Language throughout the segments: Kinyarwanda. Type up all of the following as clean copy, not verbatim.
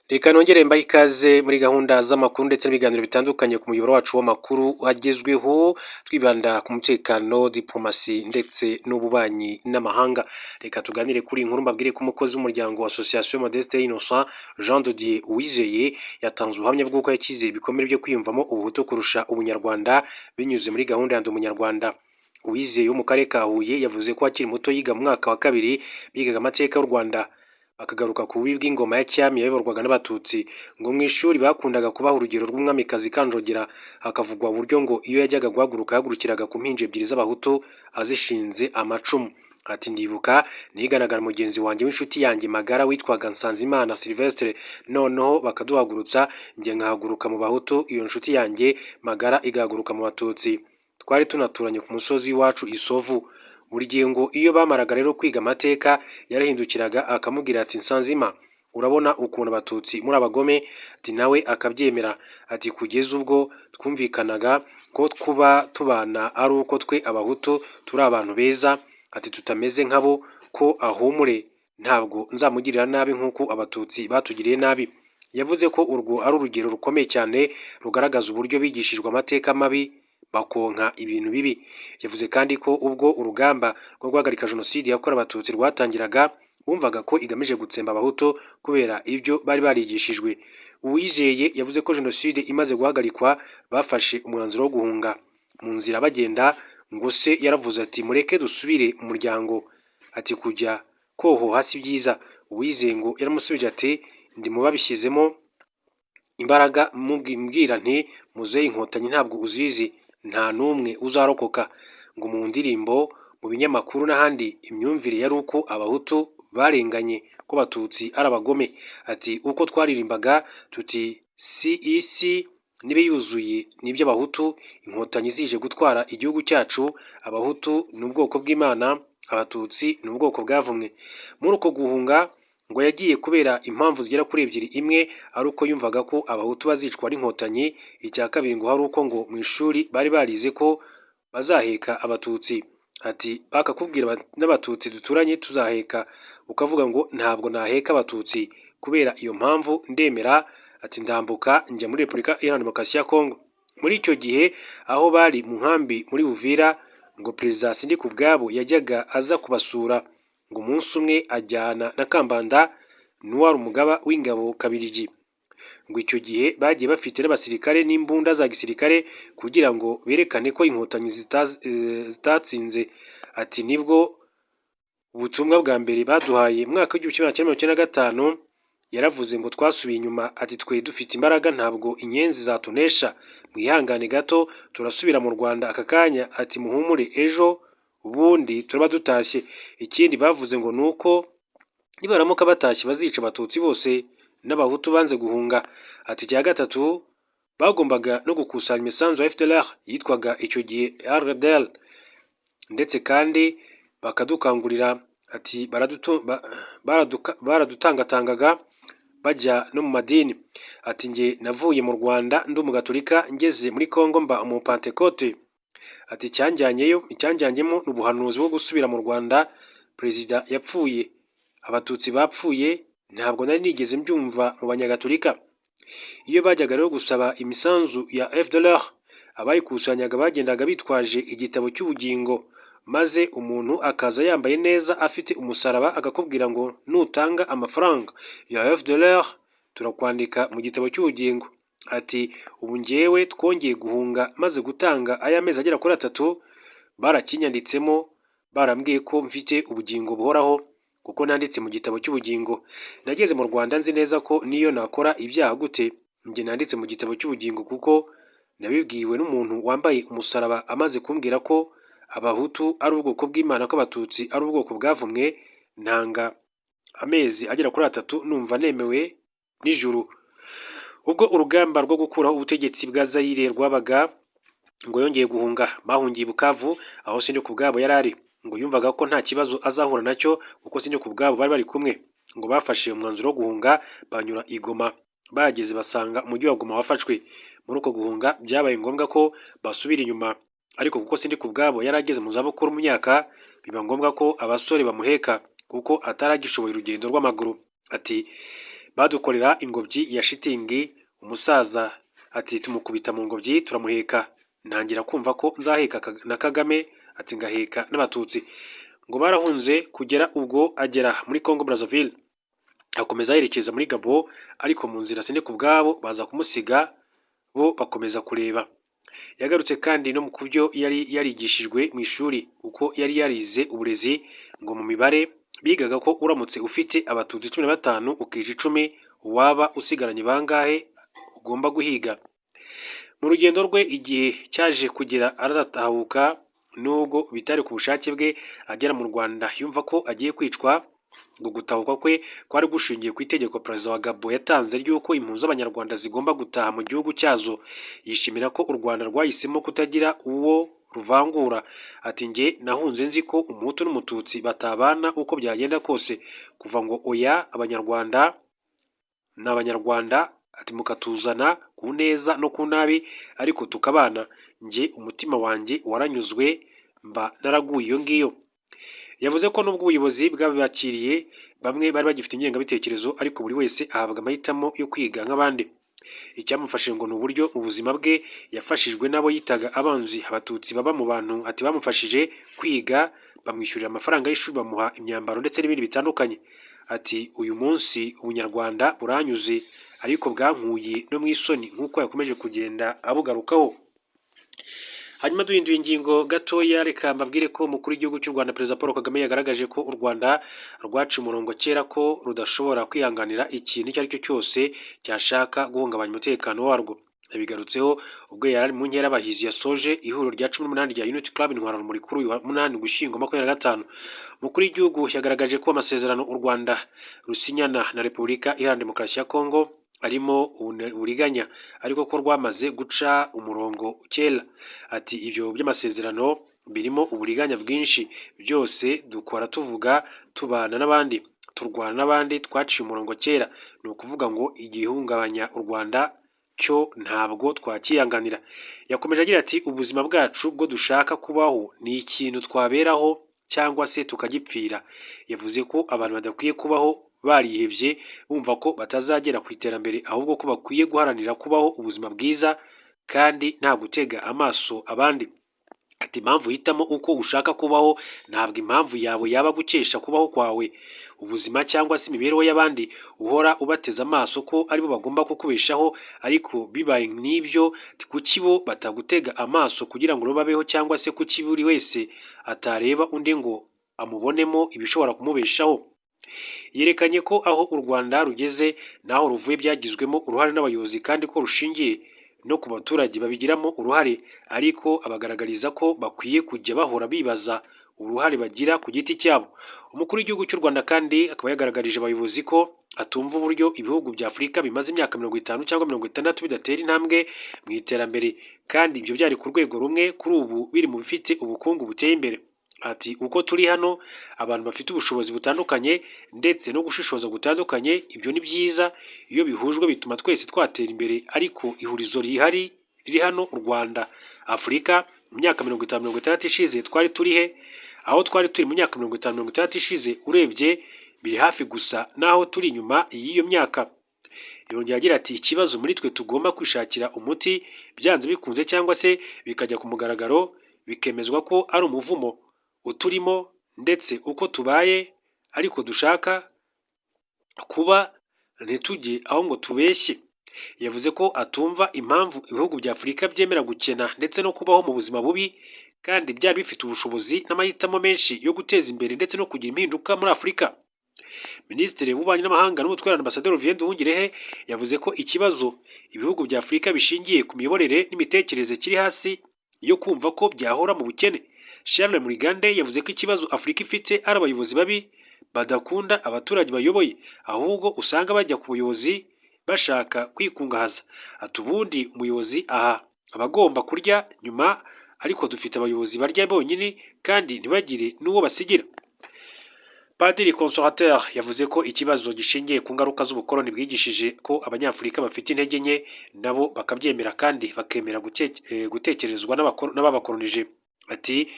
Reka nongere mbahe ikaze muri gahunda z'amakuru ndetse n'ibiganiro bitandukanye ku muyoboro wacu w'amakuru agezweho, twibanda ku mutekano, diplomasi ndetse n'ububanyi n'amahanga. Reka tuganire kuri iyi nkuru mbabwire ko umukozi w'umuryango wa Association Modeste Innocent Jean de Dieu Uwizeye yatanze ubuhamya bw'uko yakize ibikomere byo kwiyumvamo ubuhutu kurusha ubunyarwanda binyuze muri gahunda ya Ndi Umunyarwanda. Uwizeye wo mu karere ka Huye yavuze ko akiri muto yiga mu mwaka wa kabiri bigaga amateka y'u Rwanda, bakagaruka ku bubi bw'ingoma ya cyami yayoborwaga n'abatutsi, ngo mu ishuri bakundaga kubaha urugero rw'umwamikazi Kanjogera, hakavugwa uburyo ngo iyo yajyaga guhaguruka yahagurukiraga ku mpinja ebyiri z'abahutu azishinze amacumu. Ati ndibuka niganaga na mugenzi wanjye w'inshuti yanjye magara witwaga Nsanzimana Sylvestre, noneho bakaduhagurutsa njye nkahaguruka mu bahutu, iyo nshuti yanjye magara igahaguruka mu batutsi. Twari tunaturanye ku musozi w'iwacu Isovu. Buri gihe ngo iyo bamaraga rero kwiga amateka yarahindukiraga akamubwira ati Nsanzima, urabona ukuntu abatutsi muri abagome? Ati nawe akabyemera. Ati kugeza ubwo twumvikanaga ko kuba tubana ari uko twe abahutu turi abantu beza, ati tutameze nkabo, ko ahumure ntabwo nzamugirira nabi nk'uko abatutsi batugiriye nabi. Yavuze ko urwo ari urugero rukomeye cyane rugaragaza uburyo bigishijwe amateka mabi bakonka ibintu bibi. Yavuze kandi ko ubwo urugamba rwo guhagarika jenoside yakorewe abatutsi rwatangiraga bumvaga ko igamije gutsemba abahutu kubera ibyo bari barigishijwe. Uwizeye yavuze ko jenoside imaze guhagarikwa bafashe umwanzuro wo guhunga. Mu nzira bagenda ngo se yaravuze ati mureke dusubire mu muryango, ati kujya kohoha si byiza. Uwizeye ngo yaramusubije ati ndi mu babishyizemo imbaraga mbwira nti muzehe inkotanyi ntabwo uzizi, nta n'umwe uzarokoka. Ngo mu ndirimbo, mu binyamakuru n'ahandi imyumvire yari uko abahutu barenganye, ko abatutsi ari abagome. Ati uko twaririmbaga tuti si isi nibe yuzuye n'iby'abahutu, inkotanyi zije gutwara igihugu cyacu, abahutu ni ubwoko bw'Imana, abatutsi ni ubwoko bwavumwe. Muri uko guhunga ngo yagiye kubera impamvu zigera kuri ebyiri. Imwe ari uko yumvaga ko abahutu bazicwa n'inkotanyi, icya kabiri ngo hari uko ngo mu ishuri bari barize ko bazaheka abatutsi. Ati bakakubwira n'abatutsi duturanye tuzaheka, ukavuga ngo ntabwo naheka abatutsi, kubera iyo mpamvu ndemera. Ati ndambuka njya muri Repubulika Iharanira Demokarasi ya Kongo. Muri icyo gihe aho bari mu nkambi muri Uvira, ngo Perezida Sindikubwabo yajyaga aza kubasura, ngo umunsi umwe ajyana na Kambanda n'uwari umugaba w'ingabo Kabirigi. Ngo icyo gihe bagiye bafite n'abasirikare n'imbunda za gisirikare kugira ngo berekane ko inkotanyi zitatsinze. Ati nibwo ubutumwa bwa mbere baduhaye mu mwaka w'igihumbi kimwe magana cyenda mirongo icyenda na gatanu. Yaravuze ngo twasubiye inyuma, ati twe dufite imbaraga ntabwo inyenzi zatunesha, mwihangane gato turasubira mu Rwanda aka kanya. Ati muhumure ejo ubundi turaba dutashye. Ikindi bavuze ngo ni uko nibaramuka batashye bazica abatutsi bose n'abahutu banze guhunga. Ati icya gatatu bagombaga no gukusanya imisanzu ya FDLR yitwaga icyo gihe RDL, ndetse kandi bakadukangurira. Ati baradutangatangaga bajya no mu madini. Ati njye navuye mu Rwanda ndi umugatolika, ngeze muri Kongo mba umupantekote. Ati icyanjyanyemo ni ubuhanuzi bwo gusubira mu Rwanda, perezida yapfuye, abatutsi bapfuye, ntabwo nari nigeze mbyumva mu banyagatolika. Iyo bajyaga rero gusaba imisanzu ya FDLR, abayikusanyaga bagendaga bitwaje igitabo cy'ubugingo, maze umuntu akaza yambaye neza afite umusaraba akakubwira ngo nutanga amafaranga ya FDLR turakwandika mu gitabo cy'ubugingo. Ati ubu njyewe twongeye guhunga maze gutanga aya mezi agera kuri 3, barakinyanditsemo, barambwiye ko mfite ubugingo buhoraho kuko nanditse mu gitabo cy'ubugingo. Nageze mu Rwanda nzi neza ko niyo nakora ibyaha gute njye nanditse mu gitabo cy'ubugingo, kuko nabibwiwe n'umuntu wambaye umusaraba amaze kumbwira ko abahutu ari ubwoko bw'Imana, ko abatutsi ari ubwoko bwavumwe. Ntanga amezi agera kuri 3 numva nemewe n'ijuru. Ubwo urugamba rwo gukuraho ubutegetsi bwa Zaire rwabaga, ngo yongeye guhunga, bahungiye Bukavu aho Sindikubwabo yari ari. Ngo yumvaga ko nta kibazo azahura nacyo kuko Sindikubwabo bari bari kumwe. Ngo bafashe umwanzuro wo guhunga banyura i Goma. Bageze basanga umujyi wa Goma wafashwe. Muri uko guhunga byabaye ngombwa ko basubira inyuma, ariko kuko Sindikubwabo yari ageze mu zabukuru mu myaka, biba ngombwa ko abasore bamuheka kuko ataragishoboye urugendo rw'amaguru. Ati badukorera ingobyi ya shitingi, umusaza ati tumukubita mu ngobyi turamuheka, ntangira kumva ko nzaheka na Kagame, ati ngaheka n'abatutsi. Ngo barahunze kugera ubwo agera muri Congo Brazzaville, akomeza yerekeza muri Gabo, ariko mu nzira sine ku bwabo baza kumusiga, bo bakomeza kureba. Yagarutse kandi no mu kubyo yari yarigishijwe mu ishuri, uko yari yarize uburezi, ngo mu mibare bigaga ko uramutse ufite abatutsi 15 ukija 10 waba usigaranye bangahe ugomba guhiga. Mu rugendo rwe igihe cyaje kugera aratahuka, nubwo bitari ku bushake bwe, agera mu Rwanda yumva ko agiye kwicwa, ngo gutahuka kwe kwari gushingiye ku itegeko perezida wa Gabo yatanze ry'uko impunzi z'abanyarwanda zigomba gutaha mu gihugu cyazo. Yishimira ko u Rwanda rwahisemo kutagira uwo ruvangura, ati njye nahunze nzi ko umuhutu n'umututsi batabana uko byagenda kose, kuva ngo oya abanyarwanda n'abanyarwanda, ati mukatuzana ku neza no ku nabi ariko tukabana, njye umutima wanjye waranyuzwe mba naraguye iyo ngiyo. Yavuze ko nubwo ubuyobozi bwabakiriye bamwe bari bagifite ingengabitekerezo, ariko buri wese ahabwa amahitamo yo kwiga nk'abandi. Icyamufashije ngo ni uburyo mu buzima bwe yafashijwe n'abo yitaga abanzi, abatutsi baba mu bantu, ati bamufashije kwiga, bamwishyurira amafaranga y'ishuri, bamuha imyambaro ndetse n'ibindi bitandukanye. Ati uyu munsi ubunyarwanda buranyuze, ariko bwankuye no mu isoni, nk'uko yakomeje kugenda abugarukaho. Hanyuma duhinduye ingingo gatoya, reka mbabwire ko umukuru w'igihugu cy'u Rwanda Perezida Paul Kagame yagaragaje ko u Rwanda rwaciye umurongo kera, ko rudashobora kwihanganira ikintu icyo ari cyo cyose cyashaka guhungabanya umutekano warwo. Yabigarutseho ubwo yari mu nkera abahizi yasoje ihuriro rya 18 rya Unity Club Intwararumuri kuri uyu wa 8 Ugushyingo 2025. Umukuru w'igihugu yagaragaje ko amasezerano u Rwanda rusinyana na Repubulika Iharanira Demokarasi ya Kongo arimo uburiganya, ariko ko rwamaze guca umurongo kera. Ati ibyo by'amasezerano birimo uburiganya bwinshi, byose dukora tuvuga tubana n'abandi, turwana n'abandi, twaciye umurongo kera. Ni ukuvuga ngo igihungabanya u Rwanda cyo ntabwo twakiyanganira. Yakomeje agira ati ubuzima bwacu bwo dushaka kubaho ni ikintu twaberaho cyangwa se tukagipfira. Yavuze ko abantu badakwiye kubaho barihebye bumva ko batazagera ku iterambere, ahubwo ko bakwiye guharanira kubaho ubuzima bwiza kandi nta gutega amaso abandi. Ati impamvu uhitamo uko ushaka kubaho ntabwo impamvu yawe yaba gukesha kubaho kwawe. Ubuzima cyangwa se imibereho y'abandi uhora ubateza amaso ko aribo bagomba kukubeshaho, ariko bibaye n'ibyo kuki bo batagutega amaso kugira ngo babeho, cyangwa se kuki buri wese atareba undi ngo amubonemo ibishobora kumubeshaho. Yerekanye ko aho u Rwanda rugeze naho ruvuye byagizwemo uruhare n'abayobozi, kandi ko rushingiye no ku baturage babigiramo uruhare, ariko abagaragariza ko bakwiye kujya bahora bibaza uruhare bagira ku giti cyabo. Umukuru w'igihugu cy'u Rwanda kandi akaba yagaragarije abayobozi ko atumva uburyo ibihugu bya Afurika bimaze imyaka 50 cyangwa 60 bidatera intambwe mu iterambere, kandi ibyo byari ku rwego rumwe, kuri ubu biri mu bifite ubukungu buteye imbere. Ati uko turi hano abantu bafite ubushobozi butandukanye ndetse no gushishoza gutandukanye, ibyo ni byiza, iyo bihujwe bituma twese twatera imbere, ariko ihurizo rihari riri hano u Rwanda. Afurika mu myaka 50-60 ishize twari turi he? Aho twari turi mu myaka 50-60 ishize urebye biri hafi gusa naho turi inyuma y'iyo myaka. Yongera agira ati ikibazo muri twe tugomba kwishakira umuti, byanze bikunze cyangwa se bikajya ku mugaragaro bikemezwa ko ari umuvumo uturimo ndetse uko tubaye, ariko dushaka kuba ntitujye aho ngo tubeshye. Yavuze ko atumva impamvu ibihugu bya Afurika byemera gukena ndetse no kubaho mu buzima bubi, kandi byari bifite ubushobozi n'amahitamo menshi yo guteza imbere ndetse no kugira impinduka muri Afurika. Minisitiri w'Ububanyi n'Amahanga n'Ubutwererane Ambasaderi Olivier Nduhungirehe yavuze ko ikibazo ibihugu bya Afurika bishingiye ku miyoborere n'imitekerereze kiri hasi yo kumva ko byahora mu bukene. Charles Murigande yavuze ko ikibazo Afurika ifite ari abayobozi babi badakunda abaturage bayoboye, ahubwo usanga bajya ku buyobozi bashaka kwikungahaza. Ati ubundi umuyobozi aha abagomba kurya nyuma, ariko dufite abayobozi barya bonyine kandi ntibagire n'uwo basigira. Padiri Consolateur yavuze ko ikibazo gishingiye ku ngaruka z'ubukoloni bwigishije ko abanyafurika bafite intege nke, nabo bakabyemera kandi bakemera gutekerezwa n'ababakolonije. Ati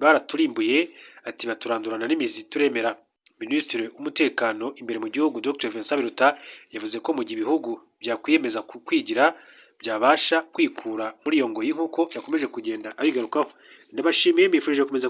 baraturimbuye, ati baturandurana n'imizi turemera. Minisitiri w'umutekano imbere mu gihugu Dr Vincent Biruta yavuze ko mu gihe ibihugu byakwiyemeza kwigira byabasha kwikura muri iyo ngoyi nk'uko yakomeje kugenda abigarukaho. Ndabashimiye mbifurije gukomeza